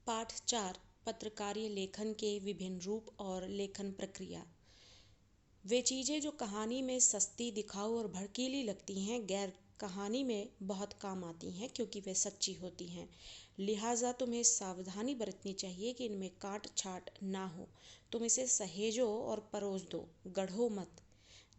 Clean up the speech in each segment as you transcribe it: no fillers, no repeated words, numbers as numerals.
पाठ 4 पत्रकारीय लेखन के विभिन्न रूप और लेखन प्रक्रिया। वे चीज़ें जो कहानी में सस्ती, दिखाऊ और भड़कीली लगती हैं, गैर कहानी में बहुत काम आती हैं क्योंकि वे सच्ची होती हैं। लिहाजा तुम्हें सावधानी बरतनी चाहिए कि इनमें काट छाट ना हो। तुम इसे सहेजो और परोस दो, गढ़ो मत।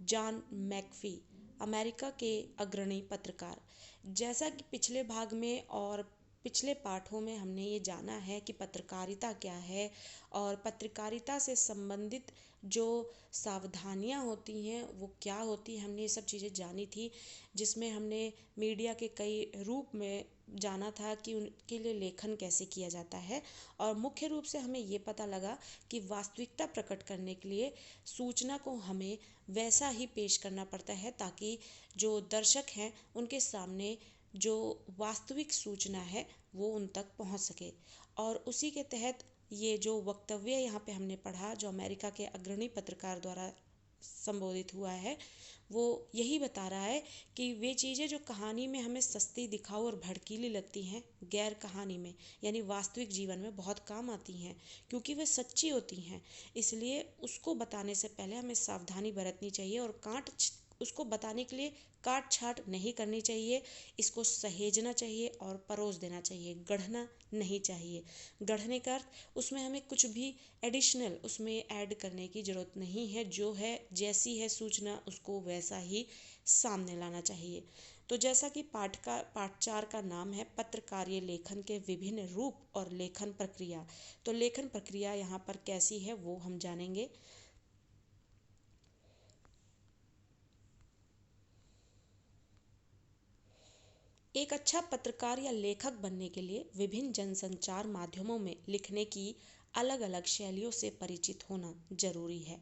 जॉन मैकफी, अमेरिका के अग्रणी पत्रकार। जैसा कि पिछले भाग में और पिछले पाठों में हमने ये जाना है कि पत्रकारिता क्या है और पत्रकारिता से संबंधित जो सावधानियां होती हैं वो क्या होती हैं, हमने ये सब चीज़ें जानी थी। जिसमें हमने मीडिया के कई रूप में जाना था कि उनके लिए लेखन कैसे किया जाता है। और मुख्य रूप से हमें ये पता लगा कि वास्तविकता प्रकट करने के लिए सूचना को हमें वैसा ही पेश करना पड़ता है ताकि जो दर्शक हैं उनके सामने जो वास्तविक सूचना है वो उन तक पहुंच सके। और उसी के तहत ये जो वक्तव्य यहाँ पे हमने पढ़ा जो अमेरिका के अग्रणी पत्रकार द्वारा संबोधित हुआ है, वो यही बता रहा है कि वे चीज़ें जो कहानी में हमें सस्ती, दिखाऊ और भड़कीली लगती हैं, गैर कहानी में यानी वास्तविक जीवन में बहुत काम आती हैं क्योंकि वे सच्ची होती हैं। इसलिए उसको बताने से पहले हमें सावधानी बरतनी चाहिए और उसको बताने के लिए काट छाट नहीं करनी चाहिए। इसको सहेजना चाहिए और परोस देना चाहिए, गढ़ना नहीं चाहिए। गढ़ने का अर्थ उसमें हमें कुछ भी एडिशनल उसमें ऐड करने की ज़रूरत नहीं है। जो है जैसी है सूचना उसको वैसा ही सामने लाना चाहिए। तो जैसा कि पाठ 4 का नाम है पत्रकारीय लेखन के विभिन्न रूप और लेखन प्रक्रिया, तो लेखन प्रक्रिया यहाँ पर कैसी है वो हम जानेंगे। एक अच्छा पत्रकार या लेखक बनने के लिए विभिन्न जनसंचार माध्यमों में लिखने की अलग अलग शैलियों से परिचित होना जरूरी है।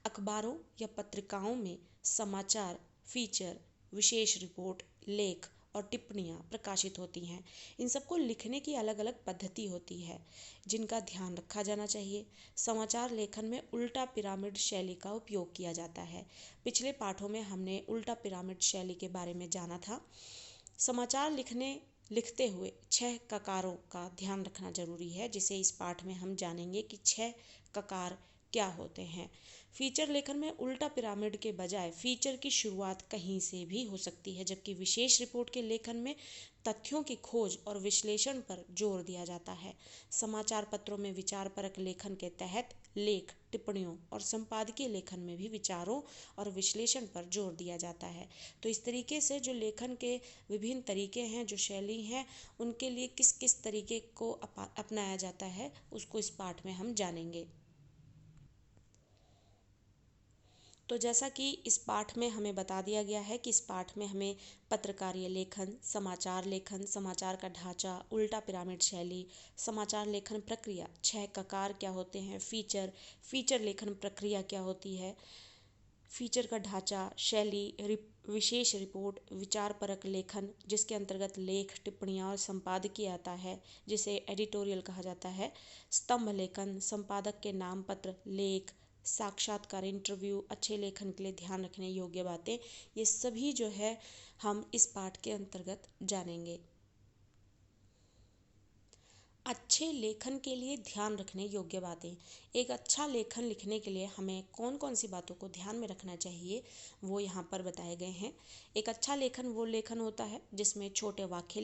अखबारों या पत्रिकाओं में समाचार, फीचर, विशेष रिपोर्ट, लेख और टिप्पणियाँ प्रकाशित होती हैं। इन सबको लिखने की अलग अलग पद्धति होती है जिनका ध्यान रखा जाना चाहिए। समाचार लेखन में उल्टा पिरामिड शैली का उपयोग किया जाता है। पिछले पाठों में हमने उल्टा पिरामिड शैली के बारे में जाना था। समाचार लिखते हुए 6 ककारों का ध्यान रखना जरूरी है, जिसे इस पाठ में हम जानेंगे कि 6 ककार क्या होते हैं। फीचर लेखन में उल्टा पिरामिड के बजाय फीचर की शुरुआत कहीं से भी हो सकती है, जबकि विशेष रिपोर्ट के लेखन में तथ्यों की खोज और विश्लेषण पर जोर दिया जाता है। समाचार पत्रों में विचारपरक लेखन के तहत लेख, टिप्पणियों और संपादकीय लेखन में भी विचारों और विश्लेषण पर जोर दिया जाता है। तो इस तरीके से जो लेखन के विभिन्न तरीके हैं, जो शैली हैं, उनके लिए किस किस तरीके को अपनाया जाता है उसको इस पाठ में हम जानेंगे। तो जैसा कि इस पाठ में हमें बता दिया गया है कि इस पाठ में हमें पत्रकारीय लेखन, समाचार लेखन, समाचार का ढांचा, उल्टा पिरामिड शैली, समाचार लेखन प्रक्रिया, 6 ककार क्या होते हैं, फीचर लेखन प्रक्रिया क्या होती है, फीचर का ढांचा, शैली, विशेष रिपोर्ट, विचारपरक लेखन जिसके अंतर्गत लेख, टिप्पणियाँ और संपादकीय आता है जिसे एडिटोरियल कहा जाता है, स्तंभ लेखन, संपादक के नाम पत्र, लेख, साक्षात्कार, इंटरव्यू, अच्छे लेखन के लिए ध्यान रखने योग्य बातें, ये सभी जो है हम इस पाठ के अंतर्गत जानेंगे। अच्छे लेखन के लिए ध्यान रखने योग्य बातें। एक अच्छा लेखन लिखने के लिए हमें कौन कौन सी बातों को ध्यान में रखना चाहिए वो यहाँ पर बताए गए हैं। एक अच्छा लेखन वो लेखन होता है जिसमें छोटे वाक्य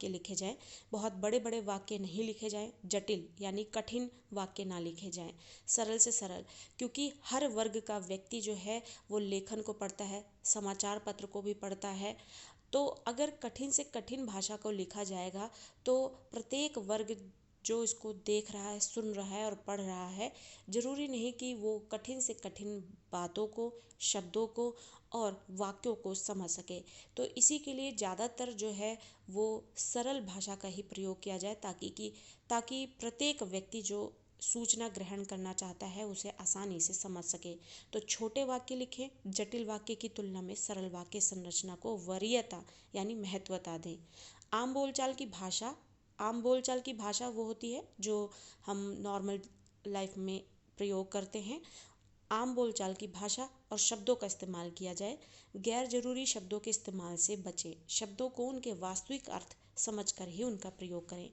लिखे जाएं, बहुत बड़े बड़े वाक्य नहीं लिखे जाएं, जटिल यानी कठिन वाक्य ना लिखे जाएं, सरल से सरल, क्योंकि हर वर्ग का व्यक्ति जो है वो लेखन को पढ़ता है, समाचार पत्र को भी पढ़ता है। तो अगर कठिन से कठिन भाषा को लिखा जाएगा तो प्रत्येक वर्ग जो इसको देख रहा है, सुन रहा है और पढ़ रहा है, जरूरी नहीं कि वो कठिन से कठिन बातों को, शब्दों को और वाक्यों को समझ सके। तो इसी के लिए ज़्यादातर जो है वो सरल भाषा का ही प्रयोग किया जाए ताकि प्रत्येक व्यक्ति जो सूचना ग्रहण करना चाहता है उसे आसानी से समझ सके। तो छोटे वाक्य लिखें, जटिल वाक्य की तुलना में सरल वाक्य संरचना को वरीयता यानी महत्वता दें। आम बोलचाल की भाषा वो होती है जो हम नॉर्मल लाइफ में प्रयोग करते हैं। आम बोलचाल की भाषा और शब्दों का इस्तेमाल किया जाए। गैर जरूरी शब्दों के इस्तेमाल से बचें। शब्दों को उनके वास्तविक अर्थ समझकर ही उनका प्रयोग करें।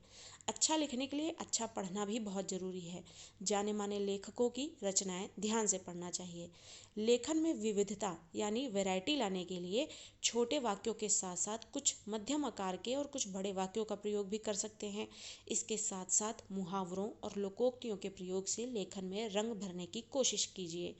अच्छा लिखने के लिए अच्छा पढ़ना भी बहुत ज़रूरी है। जाने माने लेखकों की रचनाएं ध्यान से पढ़ना चाहिए। लेखन में विविधता यानी वैरायटी लाने के लिए छोटे वाक्यों के साथ साथ कुछ मध्यम आकार के और कुछ बड़े वाक्यों का प्रयोग भी कर सकते हैं। इसके साथ साथ मुहावरों और लोकोक्तियों के प्रयोग से लेखन में रंग भरने की कोशिश कीजिए।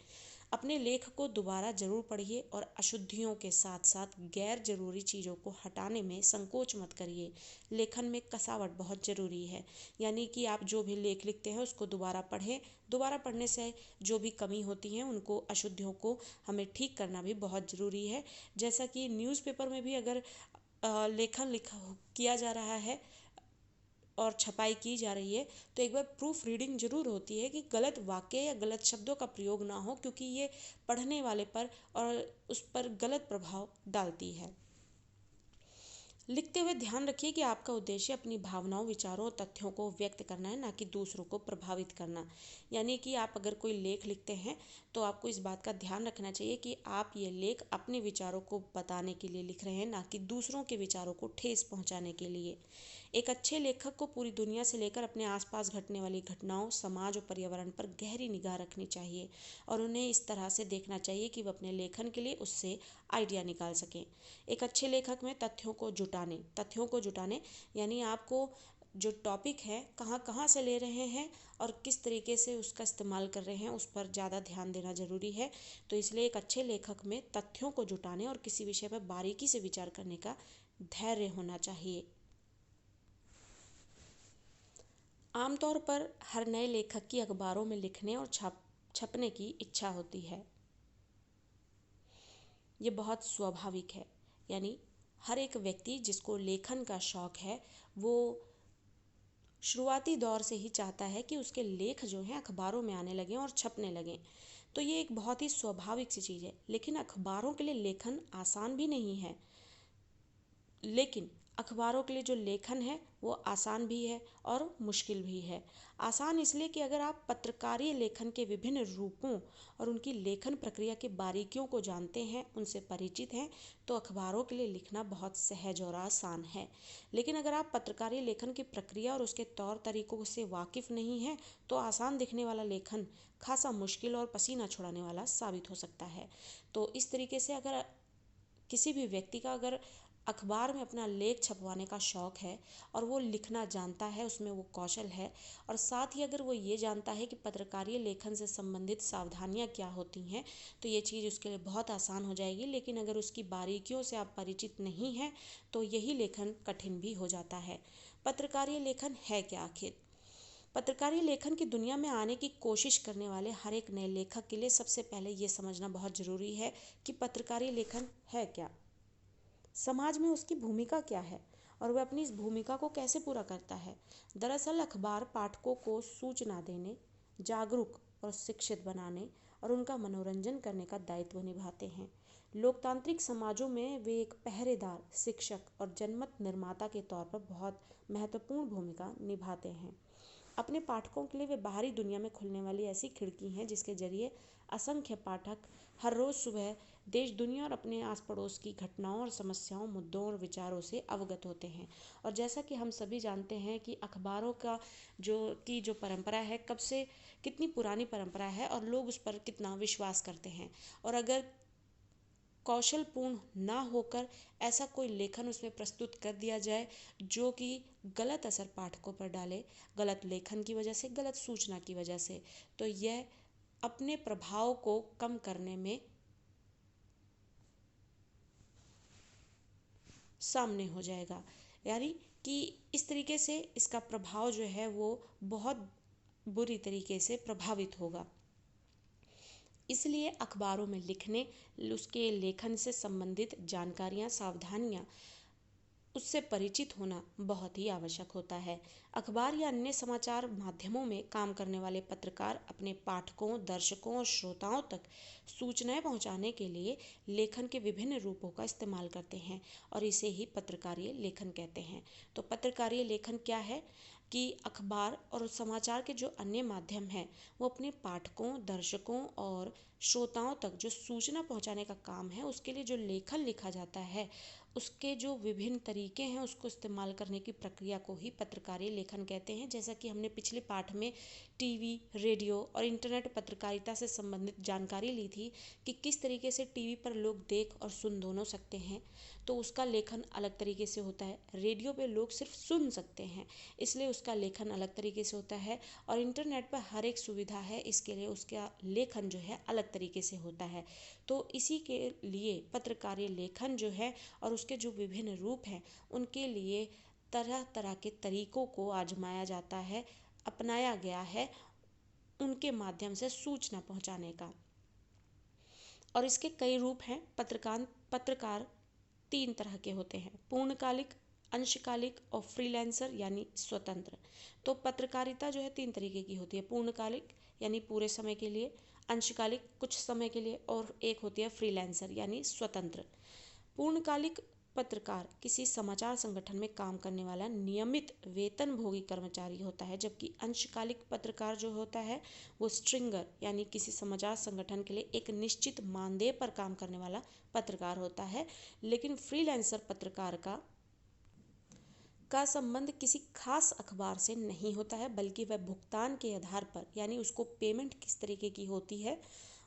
अपने लेख को दोबारा जरूर पढ़िए और अशुद्धियों के साथ साथ गैर जरूरी चीज़ों को हटाने में संकोच मत करिए। लेखन में कसावट बहुत ज़रूरी है, यानी कि आप जो भी लेख लिखते हैं उसको दोबारा पढ़ें। दोबारा पढ़ने से जो भी कमी होती है उनको अशुद्धियों को हमें ठीक करना भी बहुत ज़रूरी है। जैसा कि न्यूज़पेपर में भी अगर लेखन लिखा किया जा रहा है और छपाई की जा रही है तो एक बार प्रूफ रीडिंग जरूर होती है कि गलत वाक्य या गलत शब्दों का प्रयोग ना हो, क्योंकि ये पढ़ने वाले पर और उस पर गलत प्रभाव डालती है। लिखते हुए ध्यान रखिए कि आपका उद्देश्य अपनी भावनाओं, विचारों और तथ्यों को व्यक्त करना है, ना कि दूसरों को प्रभावित करना। यानी कि आप अगर कोई लेख लिखते हैं तो आपको इस बात का ध्यान रखना चाहिए कि आप ये लेख अपने विचारों को बताने के लिए लिख रहे हैं, ना कि दूसरों के विचारों को ठेस पहुंचाने के लिए। एक अच्छे लेखक को पूरी दुनिया से लेकर अपने आसपास घटने वाली घटनाओं, समाज और पर्यावरण पर गहरी निगाह रखनी चाहिए और उन्हें इस तरह से देखना चाहिए कि वह अपने लेखन के लिए उससे आइडिया निकाल सकें। एक अच्छे लेखक में तथ्यों को जुटाने यानी आपको जो टॉपिक है कहाँ कहाँ से ले रहे हैं और किस तरीके से उसका इस्तेमाल कर रहे हैं उस पर ज़्यादा ध्यान देना जरूरी है। तो इसलिए एक अच्छे लेखक में तथ्यों को जुटाने और किसी विषय पर बारीकी से विचार करने का धैर्य होना चाहिए। आमतौर पर हर नए लेखक की अखबारों में लिखने और छपने की इच्छा होती है। ये बहुत स्वाभाविक है। यानी हर एक व्यक्ति जिसको लेखन का शौक है वो शुरुआती दौर से ही चाहता है कि उसके लेख जो हैं अखबारों में आने लगें और छपने लगें। तो ये एक बहुत ही स्वाभाविक सी चीज़ है। लेकिन अखबारों के लिए लेखन आसान भी नहीं है। लेकिन अखबारों के लिए जो लेखन है वो आसान भी है और मुश्किल भी है। आसान इसलिए कि अगर आप पत्रकारीय लेखन के विभिन्न रूपों और उनकी लेखन प्रक्रिया की बारीकियों को जानते हैं, उनसे परिचित हैं, तो अखबारों के लिए लिखना बहुत सहज और आसान है। लेकिन अगर आप पत्रकारीय लेखन की प्रक्रिया और उसके तौर तरीकों से वाकिफ़ नहीं हैं तो आसान दिखने वाला लेखन खासा मुश्किल और पसीना छुड़ाने वाला साबित हो सकता है। तो इस तरीके से अगर किसी भी व्यक्ति का अगर अखबार में अपना लेख छपवाने का शौक़ है और वो लिखना जानता है, उसमें वो कौशल है, और साथ ही अगर वो ये जानता है कि पत्रकारीय लेखन से संबंधित सावधानियाँ क्या होती हैं, तो ये चीज़ उसके लिए बहुत आसान हो जाएगी। लेकिन अगर उसकी बारीकियों से आप परिचित नहीं हैं तो यही लेखन कठिन भी हो जाता है। पत्रकारीय लेखन है क्या आखिर? पत्रकारीय लेखन की दुनिया में आने की कोशिश करने वाले हर एक नए लेखक के लिए सबसे पहले ये समझना बहुत ज़रूरी है कि पत्रकारीय लेखन है क्या, समाज में उसकी भूमिका क्या है और वह अपनी इस भूमिका को कैसे पूरा करता है। दरअसल अखबार पाठकों को सूचना देने, जागरूक और शिक्षित बनाने और उनका मनोरंजन करने का दायित्व निभाते हैं। लोकतांत्रिक समाजों में वे एक पहरेदार, शिक्षक और जनमत निर्माता के तौर पर बहुत महत्वपूर्ण भूमिका निभाते हैं। अपने पाठकों के लिए वे बाहरी दुनिया में खुलने वाली ऐसी खिड़की हैं जिसके जरिए असंख्य पाठक हर रोज़ सुबह देश दुनिया और अपने आस पड़ोस की घटनाओं और समस्याओं, मुद्दों और विचारों से अवगत होते हैं। और जैसा कि हम सभी जानते हैं कि अखबारों का जो परंपरा है, कब से कितनी पुरानी परंपरा है और लोग उस पर कितना विश्वास करते हैं। और अगर कौशलपूर्ण ना होकर ऐसा कोई लेखन उसमें प्रस्तुत कर दिया जाए जो कि गलत असर पाठकों पर डाले, गलत लेखन की वजह से, गलत सूचना की वजह से, तो यह अपने प्रभाव को कम करने में सामने हो जाएगा। यानी कि इस तरीके से इसका प्रभाव जो है वो बहुत बुरी तरीके से प्रभावित होगा। इसलिए अखबारों में लिखने, उसके लेखन से संबंधित जानकारियाँ, सावधानियाँ, उससे परिचित होना बहुत ही आवश्यक होता है। अखबार या अन्य समाचार माध्यमों में काम करने वाले पत्रकार अपने पाठकों, दर्शकों और श्रोताओं तक सूचनाएं पहुंचाने के लिए लेखन के विभिन्न रूपों का इस्तेमाल करते हैं और इसे ही पत्रकारीय लेखन कहते हैं। तो पत्रकारीय लेखन क्या है कि अखबार और समाचार के जो अन्य माध्यम हैं वो अपने पाठकों, दर्शकों और श्रोताओं तक जो सूचना पहुंचाने का काम है उसके लिए जो लेखन लिखा जाता है उसके जो विभिन्न तरीके हैं उसको इस्तेमाल करने की प्रक्रिया को ही पत्रकारीय लेखन कहते हैं। जैसा कि हमने पिछले पाठ में टीवी, रेडियो और इंटरनेट पत्रकारिता से संबंधित जानकारी ली थी कि किस तरीके से टीवी पर लोग देख और सुन दोनों सकते हैं, तो उसका लेखन अलग तरीके से होता है। रेडियो पे लोग सिर्फ सुन सकते हैं, इसलिए उसका लेखन अलग तरीके से होता है। और इंटरनेट पर हर एक सुविधा है, इसके लिए उसका लेखन जो है अलग तरीके से होता है। तो इसी के लिए पत्रकारीय लेखन जो है और उसके जो विभिन्न रूप हैं उनके लिए तरह तरह के तरीकों को आजमाया जाता है, अपनाया गया है उनके माध्यम से सूचना पहुंचाने का। और इसके कई रूप हैं। पत्रकार 3 तरह के होते हैं: पूर्णकालिक, अंशकालिक और फ्रीलांसर यानी स्वतंत्र। तो पत्रकारिता जो है 3 तरीके की होती है: पूर्णकालिक यानी पूरे समय के लिए, अंशकालिक कुछ समय के लिए, और एक होती है फ्रीलांसर यानी स्वतंत्र। पूर्णकालिक पत्रकार किसी समाचार संगठन में काम करने वाला नियमित वेतनभोगी कर्मचारी होता है, जबकि अंशकालिक पत्रकार जो होता है वो स्ट्रिंगर यानी किसी समाचार संगठन के लिए एक निश्चित मानदेय पर काम करने वाला पत्रकार होता है। लेकिन फ्रीलांसर पत्रकार का संबंध किसी खास अखबार से नहीं होता है, बल्कि वह भुगतान के आधार पर यानी उसको पेमेंट किस तरीके की होती है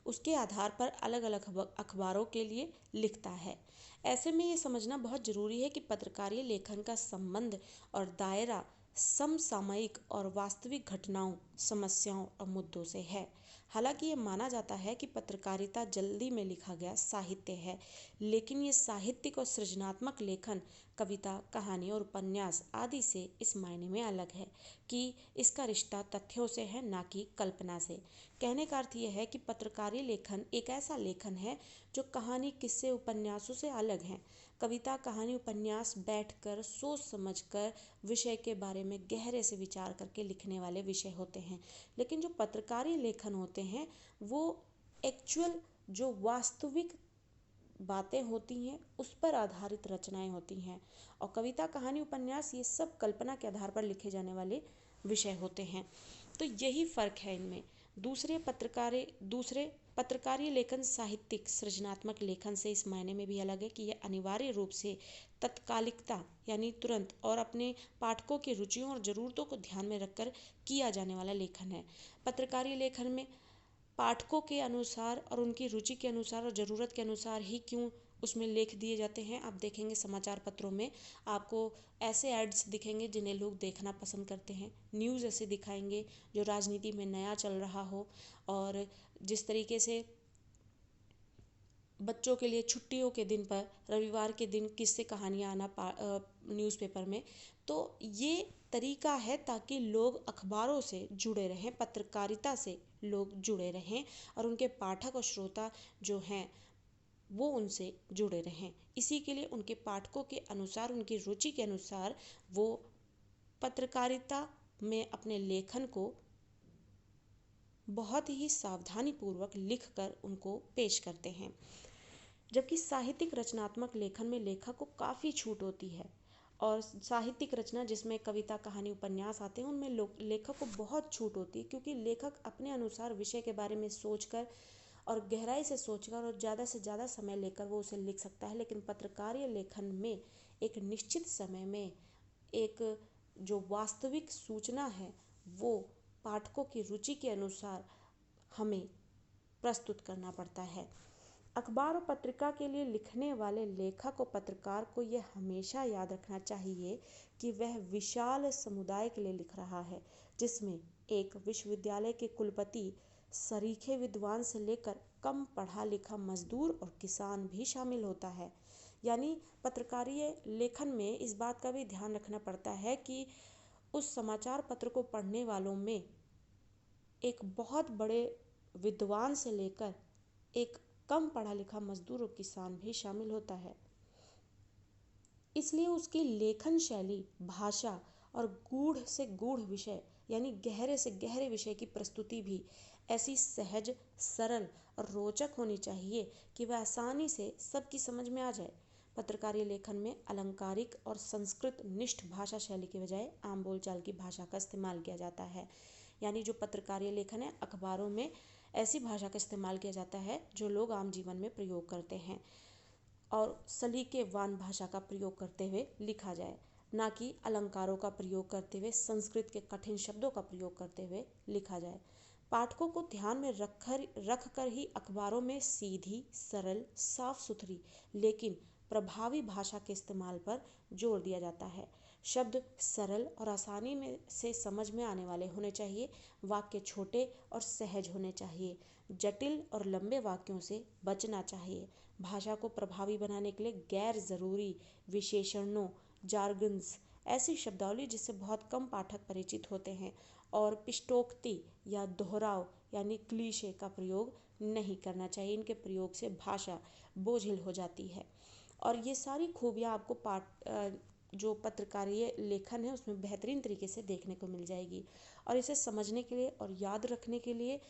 उसके आधार पर अलग अलग अखबारों के लिए लिखता है। ऐसे में ये समझना बहुत ज़रूरी है कि पत्रकारीय लेखन का संबंध और दायरा समसामयिक और वास्तविक घटनाओं, समस्याओं और मुद्दों से है। हालांकि ये माना जाता है कि पत्रकारिता जल्दी में लिखा गया साहित्य है, लेकिन ये साहित्यिक और सृजनात्मक लेखन कविता, कहानी और उपन्यास आदि से इस मायने में अलग है कि इसका रिश्ता तथ्यों से है, ना कि कल्पना से। कहने का अर्थ यह है कि पत्रकारीय लेखन एक ऐसा लेखन है जो कहानी, किस्से, उपन्यासों से अलग है। कविता, कहानी, उपन्यास बैठकर सोच समझकर विषय के बारे में गहरे से विचार करके लिखने वाले विषय होते हैं। लेकिन जो पत्रकारीय लेखन होते हैं वो एक्चुअल जो वास्तविक बातें होती हैं उस पर आधारित रचनाएं होती हैं। और कविता, कहानी, उपन्यास ये सब कल्पना के आधार पर लिखे जाने वाले विषय होते हैं। तो यही फ़र्क है इनमें। दूसरे पत्रकारीय लेखन साहित्यिक सृजनात्मक लेखन से इस मायने में भी अलग है कि यह अनिवार्य रूप से तत्कालिकता यानी तुरंत और अपने पाठकों की रुचियों और ज़रूरतों को ध्यान में रखकर किया जाने वाला लेखन है। पत्रकारीय लेखन में पाठकों के अनुसार और उनकी रुचि के अनुसार और ज़रूरत के अनुसार ही क्यों उसमें लेख दिए जाते हैं। आप देखेंगे समाचार पत्रों में आपको ऐसे एड्स दिखेंगे जिन्हें लोग देखना पसंद करते हैं। न्यूज़ ऐसे दिखाएंगे जो राजनीति में नया चल रहा हो, और जिस तरीके से बच्चों के लिए छुट्टियों के दिन पर रविवार के दिन किस्से कहानियाँ आना न्यूज़पेपर में। तो ये तरीका है ताकि लोग अखबारों से जुड़े रहें, पत्रकारिता से लोग जुड़े रहें और उनके पाठक और श्रोता जो हैं वो उनसे जुड़े रहें। इसी के लिए उनके पाठकों के अनुसार, उनकी रुचि के अनुसार वो पत्रकारिता में अपने लेखन को बहुत ही सावधानीपूर्वक लिखकर उनको पेश करते हैं। जबकि साहित्यिक रचनात्मक लेखन में लेखक को काफ़ी छूट होती है, और साहित्यिक रचना जिसमें कविता, कहानी, उपन्यास आते हैं उनमें लेखक को बहुत छूट होती है, क्योंकि लेखक अपने अनुसार विषय के बारे में सोचकर और गहराई से सोचकर और ज़्यादा से ज़्यादा समय लेकर वो उसे लिख सकता है। लेकिन पत्रकारीय लेखन में एक निश्चित समय में एक जो वास्तविक सूचना है वो पाठकों की रुचि के अनुसार हमें प्रस्तुत करना पड़ता है। अखबार और पत्रिका के लिए लिखने वाले लेखक और पत्रकार को यह हमेशा याद रखना चाहिए कि वह विशाल समुदाय के लिए लिख रहा है, जिसमें एक विश्वविद्यालय के कुलपति, सरीखे विद्वान से लेकर कम पढ़ा लिखा मजदूर और किसान भी शामिल होता है। यानी पत्रकारीय लेखन में इस बात का भी ध्यान रखना पड़ता है कि उस समाचार पत्र को पढ़ने वालों में एक बहुत बड़े विद्वान से लेकर एक कम पढ़ा लिखा मजदूर और किसान भी शामिल होता है। इसलिए उसकी लेखन शैली, भाषा और गूढ़ से गूढ़ विषय यानी गहरे से गहरे विषय की प्रस्तुति भी ऐसी सहज, सरल और रोचक होनी चाहिए कि वह आसानी से सबकी समझ में आ जाए। पत्रकारीय लेखन में अलंकारिक और संस्कृत निष्ठ भाषा शैली के बजाय आम बोलचाल की भाषा का इस्तेमाल किया जाता है। यानी जो पत्रकारीय लेखन है, अखबारों में ऐसी भाषा का इस्तेमाल किया जाता है जो लोग आम जीवन में प्रयोग करते हैं। और सलीकेवान भाषा का प्रयोग करते हुए लिखा जाए, ना कि अलंकारों का प्रयोग करते हुए, संस्कृत के कठिन शब्दों का प्रयोग करते हुए लिखा जाए। पाठकों को ध्यान में रख कर ही अखबारों में सीधी, सरल, साफ सुथरी लेकिन प्रभावी भाषा के इस्तेमाल पर जोर दिया जाता है। शब्द सरल और आसानी में से समझ में आने वाले होने चाहिए। वाक्य छोटे और सहज होने चाहिए। जटिल और लंबे वाक्यों से बचना चाहिए। भाषा को प्रभावी बनाने के लिए गैर ज़रूरी विशेषणों, जार्गन्स, ऐसी शब्दावली जिससे बहुत कम पाठक परिचित होते हैं, और पिष्टोक्ति या दोहराव यानी क्लीशे का प्रयोग नहीं करना चाहिए। इनके प्रयोग से भाषा बोझिल हो जाती है। और ये सारी खूबियाँ आपको जो पत्रकारीय लेखन है उसमें बेहतरीन तरीके से देखने को मिल जाएगी। और इसे समझने के लिए और याद रखने के लिए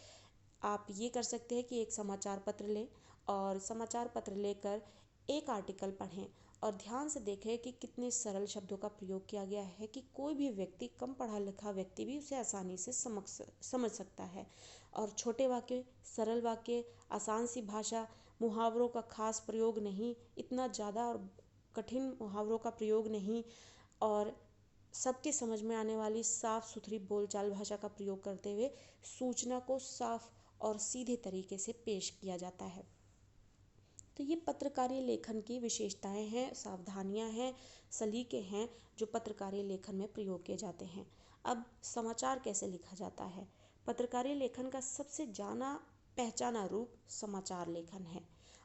आप ये कर सकते हैं कि एक समाचार पत्र लें और समाचार पत्र लेकर एक आर्टिकल पढ़ें और ध्यान से देखें कि कितने सरल शब्दों का प्रयोग किया गया है कि कोई भी व्यक्ति, कम पढ़ा लिखा व्यक्ति भी उसे आसानी से समझ सकता है। और छोटे वाक्य, सरल वाक्य, आसान सी भाषा, मुहावरों का खास प्रयोग नहीं, इतना ज़्यादा और कठिन मुहावरों का प्रयोग नहीं, और सबके समझ में आने वाली साफ सुथरी बोलचाल भाषा का प्रयोग करते हुए सूचना को साफ और सीधे तरीके से पेश किया जाता है। तो ये पत्रकारीय लेखन की विशेषताएं हैं, सावधानियां हैं, सलीके हैं जो पत्रकारीय लेखन में प्रयोग किए जाते हैं। अब समाचार कैसे लिखा जाता है? पत्रकारीय लेखन का सबसे जाना पहचाना रूप समाचार लेखन है।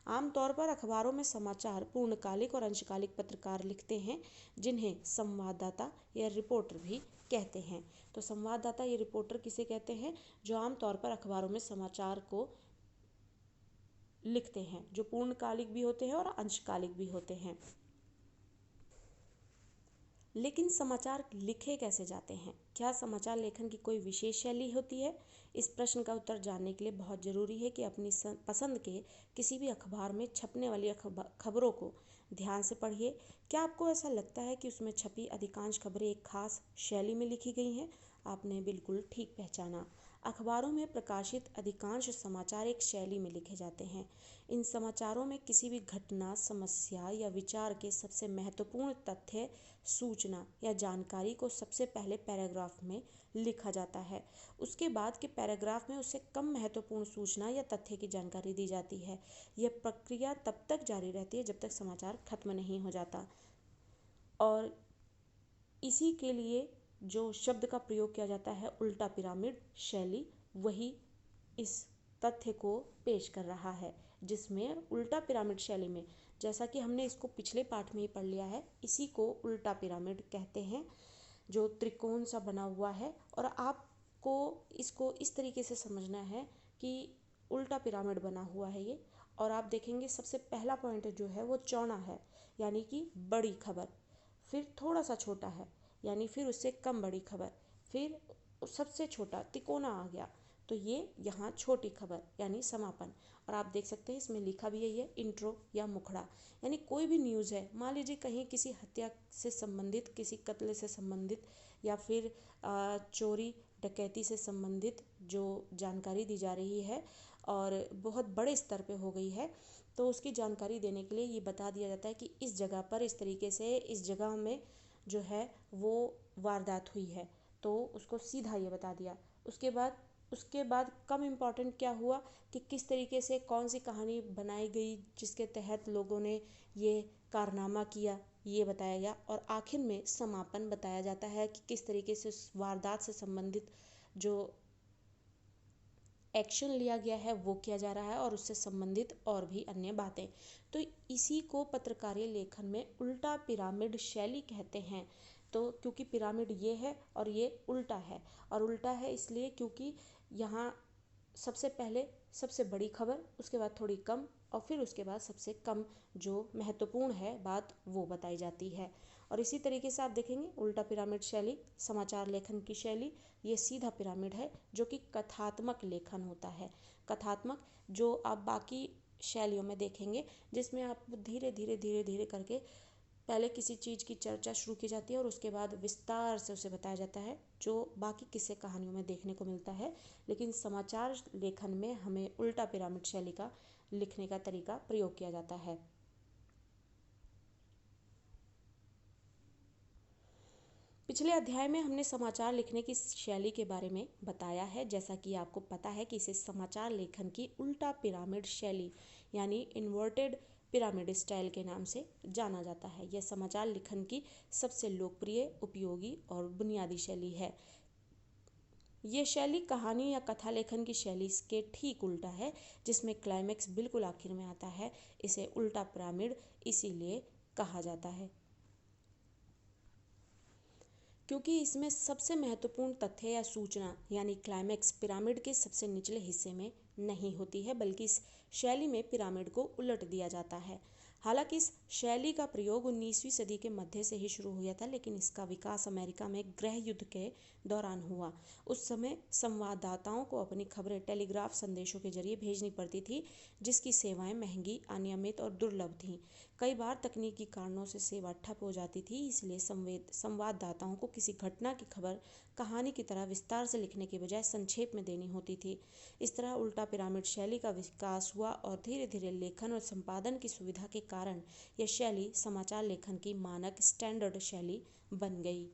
आमतौर पर अखबारों में समाचार पूर्णकालिक और अंशकालिक पत्रकार लिखते हैं, जिन्हें संवाददाता या रिपोर्टर भी कहते हैं। तो संवाददाता या रिपोर्टर किसे कहते हैं? जो आमतौर पर अखबारों में समाचार को लिखते हैं, जो पूर्णकालिक भी होते हैं और अंशकालिक भी होते हैं। लेकिन समाचार लिखे कैसे जाते हैं? क्या समाचार लेखन की कोई विशेष शैली होती है? इस प्रश्न का उत्तर जानने के लिए बहुत ज़रूरी है कि अपनी पसंद के किसी भी अखबार में छपने वाली खबरों को ध्यान से पढ़िए। क्या आपको ऐसा लगता है कि उसमें छपी अधिकांश खबरें एक खास शैली में लिखी गई हैं? आपने बिल्कुल ठीक पहचाना। अखबारों में प्रकाशित अधिकांश समाचार एक शैली में लिखे जाते हैं। इन समाचारों में किसी भी घटना, समस्या या विचार के सबसे महत्वपूर्ण तथ्य, सूचना या जानकारी को सबसे पहले पैराग्राफ में लिखा जाता है। उसके बाद के पैराग्राफ में उससे कम महत्वपूर्ण सूचना या तथ्य की जानकारी दी जाती है। यह प्रक्रिया तब तक जारी रहती है जब तक समाचार खत्म नहीं हो जाता। और इसी के लिए जो शब्द का प्रयोग किया जाता है उल्टा पिरामिड शैली, वही इस तथ्य को पेश कर रहा है, जिसमें उल्टा पिरामिड शैली में, जैसा कि हमने इसको पिछले पाठ में ही पढ़ लिया है, इसी को उल्टा पिरामिड कहते हैं, जो त्रिकोण सा बना हुआ है। और आपको इसको इस तरीके से समझना है कि उल्टा पिरामिड बना हुआ है ये, और आप देखेंगे सबसे पहला पॉइंट जो है वो चौड़ा है, यानी कि बड़ी खबर, फिर थोड़ा सा छोटा है यानी फिर उससे कम बड़ी खबर, फिर सबसे छोटा तिकोना आ गया, तो ये यहाँ छोटी खबर यानी समापन। और आप देख सकते हैं इसमें लिखा भी यही है, इंट्रो या मुखड़ा। यानी कोई भी न्यूज़ है, मान लीजिए कहीं किसी हत्या से संबंधित, किसी कत्ल से संबंधित, या फिर चोरी डकैती से संबंधित जो जानकारी दी जा रही है और बहुत बड़े स्तर पे हो गई है, तो उसकी जानकारी देने के लिए ये बता दिया जाता है कि इस जगह पर इस तरीके से, इस जगह में जो है वो वारदात हुई है, तो उसको सीधा ये बता दिया। उसके बाद कम इम्पॉर्टेंट क्या हुआ कि किस तरीके से कौन सी कहानी बनाई गई जिसके तहत लोगों ने ये कारनामा किया, ये बताया गया। और आखिर में समापन बताया जाता है कि किस तरीके से उस वारदात से संबंधित जो एक्शन लिया गया है वो किया जा रहा है, और उससे संबंधित और भी अन्य बातें। तो इसी को पत्रकारीय लेखन में उल्टा पिरामिड शैली कहते हैं। तो क्योंकि पिरामिड ये है और ये उल्टा है, और उल्टा है इसलिए क्योंकि यहाँ सबसे पहले सबसे बड़ी खबर, उसके बाद थोड़ी कम, और फिर उसके बाद सबसे कम जो महत्वपूर्ण है बात वो बताई जाती है। और इसी तरीके से आप देखेंगे उल्टा पिरामिड शैली, समाचार लेखन की शैली, ये सीधा पिरामिड है जो कि कथात्मक लेखन होता है। कथात्मक जो आप बाकी शैलियों में देखेंगे, जिसमें आप धीरे धीरे धीरे धीरे करके पहले किसी चीज़ की चर्चा शुरू की जाती है और उसके बाद विस्तार से उसे बताया जाता है, जो बाकी किस्से कहानियों में देखने को मिलता है। लेकिन समाचार लेखन में हमें उल्टा पिरामिड शैली का लिखने का तरीका प्रयोग किया जाता है। पिछले अध्याय में हमने समाचार लिखने की शैली के बारे में बताया है। जैसा कि आपको पता है कि इसे समाचार लेखन की उल्टा पिरामिड शैली यानी इन्वर्टेड पिरामिड स्टाइल के नाम से जाना जाता है। यह समाचार लेखन की सबसे लोकप्रिय, उपयोगी और बुनियादी शैली है। ये शैली कहानी या कथा लेखन की शैली के ठीक उल्टा है, जिसमें क्लाइमेक्स बिल्कुल आखिर में आता है। इसे उल्टा पिरामिड इसीलिए कहा जाता है क्योंकि इसमें सबसे महत्वपूर्ण तथ्य या सूचना यानी क्लाइमेक्स पिरामिड के सबसे निचले हिस्से में नहीं होती है, बल्कि इस शैली में पिरामिड को उलट दिया जाता है। हालांकि इस शैली का प्रयोग 19वीं सदी के मध्य से ही शुरू हुआ था, लेकिन इसका विकास अमेरिका में गृह युद्ध के दौरान हुआ। उस समय संवाददाताओं को अपनी खबरें टेलीग्राफ संदेशों के जरिए भेजनी पड़ती थी, जिसकी सेवाएं महंगी, अनियमित और दुर्लभ थीं। कई बार तकनीकी कारणों से सेवा ठप हो जाती थी, इसलिए संवाददाताओं को किसी घटना की खबर कहानी की तरह विस्तार से लिखने के बजाय संक्षेप में देनी होती थी। इस तरह उल्टा पिरामिड शैली का विकास हुआ और धीरे धीरे लेखन और संपादन की सुविधा के कारण यह शैली समाचार लेखन की मानक स्टैंडर्ड शैली बन गई।